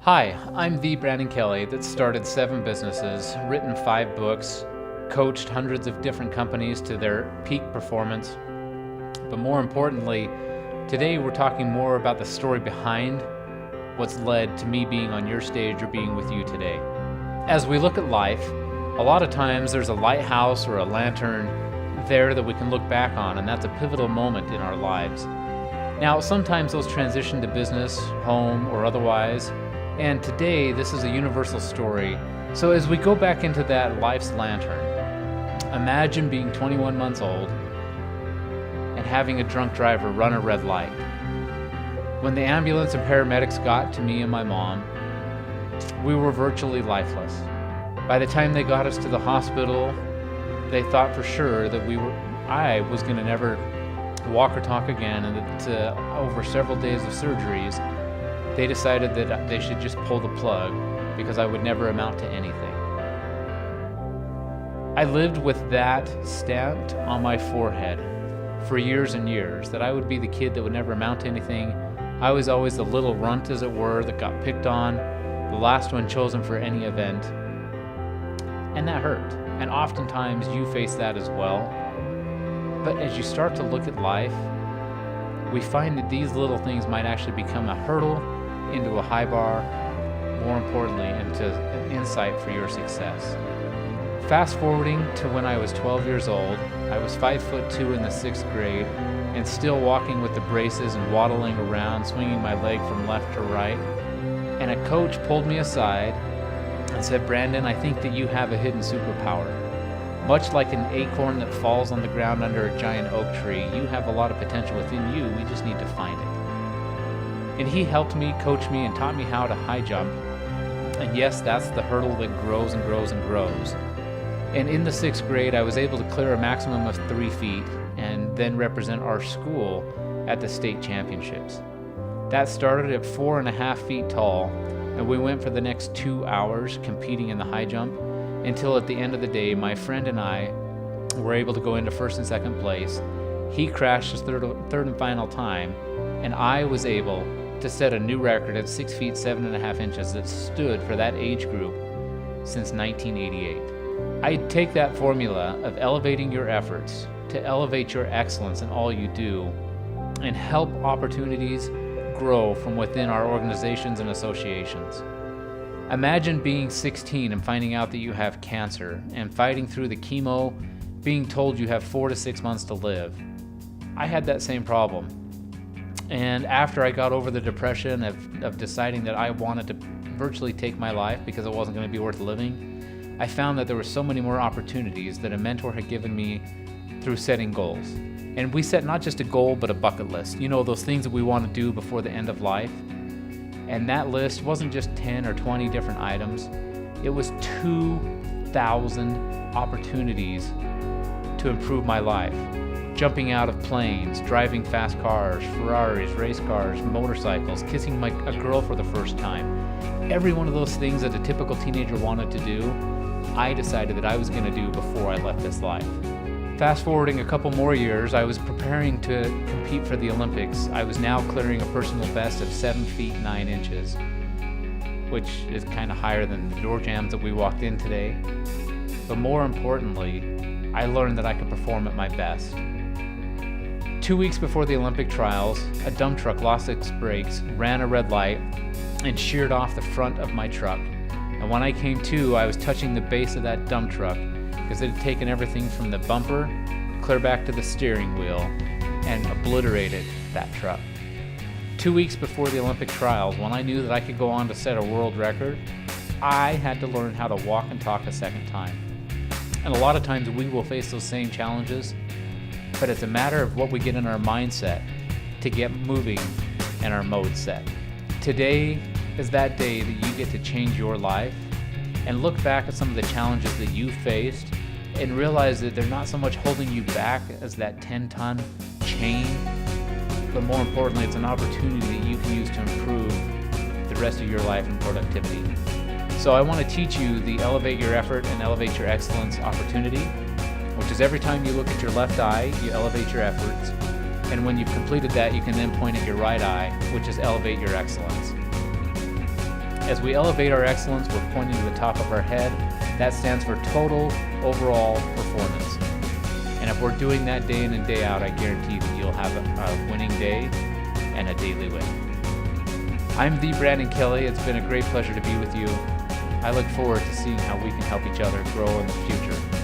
Hi, I'm the Brandon Kelly that started 7 businesses, written 5 books, coached hundreds of different companies to their peak performance. But more importantly, today we're talking more about the story behind what's led to me being on your stage or being with you today. As we look at life, a lot of times there's a lighthouse or a lantern there that we can look back on, and that's a pivotal moment in our lives. Now, sometimes those transition to business, home, or otherwise, and today this is a universal story. So as we go back into that life's lantern, imagine being 21 months old and having a drunk driver run a red light. When the ambulance and paramedics got to me and my mom, we were virtually lifeless. By the time they got us to the hospital, they thought for sure that I was going to never walk or talk again, and that over several days of surgeries, they decided that they should just pull the plug because I would never amount to anything. I lived with that stamped on my forehead for years and years, that I would be the kid that would never amount to anything. I was always the little runt, as it were, that got picked on, the last one chosen for any event. And that hurt. And oftentimes you face that as well. But as you start to look at life, we find that these little things might actually become a hurdle into a high bar, more importantly, into an insight for your success. Fast forwarding to when I was 12 years old, I was 5'2" in the 6th grade and still walking with the braces and waddling around, swinging my leg from left to right. And a coach pulled me aside and said, "Brandon, I think that you have a hidden superpower. Much like an acorn that falls on the ground under a giant oak tree, you have a lot of potential within you. We just need to find it." And he helped me, coached me, and taught me how to high jump. And yes, that's the hurdle that grows and grows and grows. And in the 6th grade, I was able to clear a maximum of 3 feet and then represent our school at the state championships. That started at 4.5 feet tall, and we went for the next 2 hours competing in the high jump until at the end of the day, my friend and I were able to go into 1st and 2nd place. He crashed his third and final time, and I was able to set a new record at 6 feet 7.5 inches that stood for that age group since 1988. I take that formula of elevating your efforts to elevate your excellence in all you do and help opportunities grow from within our organizations and associations. Imagine being 16 and finding out that you have cancer and fighting through the chemo, being told you have 4 to 6 months to live. I had that same problem. And after I got over the depression of deciding that I wanted to virtually take my life because it wasn't going to be worth living, I found that there were so many more opportunities that a mentor had given me through setting goals. And we set not just a goal, but a bucket list. You know, those things that we want to do before the end of life. And that list wasn't just 10 or 20 different items. It was 2,000 opportunities to improve my life. Jumping out of planes, driving fast cars, Ferraris, race cars, motorcycles, kissing a girl for the first time. Every one of those things that a typical teenager wanted to do, I decided that I was going to do before I left this life. Fast forwarding a couple more years, I was preparing to compete for the Olympics. I was now clearing a personal best of 7 feet 9 inches, which is kind of higher than the door jams that we walked in today. But more importantly, I learned that I could perform at my best. 2 weeks before the Olympic trials, a dump truck lost its brakes, ran a red light, and sheared off the front of my truck. And when I came to, I was touching the base of that dump truck because it had taken everything from the bumper clear back to the steering wheel and obliterated that truck. 2 weeks before the Olympic trials, when I knew that I could go on to set a world record, I had to learn how to walk and talk a second time. And a lot of times we will face those same challenges, but it's a matter of what we get in our mindset to get moving and our mode set. Today is that day that you get to change your life and look back at some of the challenges that you faced and realize that they're not so much holding you back as that 10-ton chain, but more importantly, it's an opportunity that you can use to improve the rest of your life and productivity. So I want to teach you the Elevate Your Effort and Elevate Your Excellence opportunity, which is every time you look at your left eye, you elevate your efforts. And when you've completed that, you can then point at your right eye, which is Elevate Your Excellence. As we elevate our excellence, we're pointing to the top of our head. That stands for total overall performance. And if we're doing that day in and day out, I guarantee that you'll have a winning day and a daily win. I'm the Brandon Kelly. It's been a great pleasure to be with you. I look forward to seeing how we can help each other grow in the future.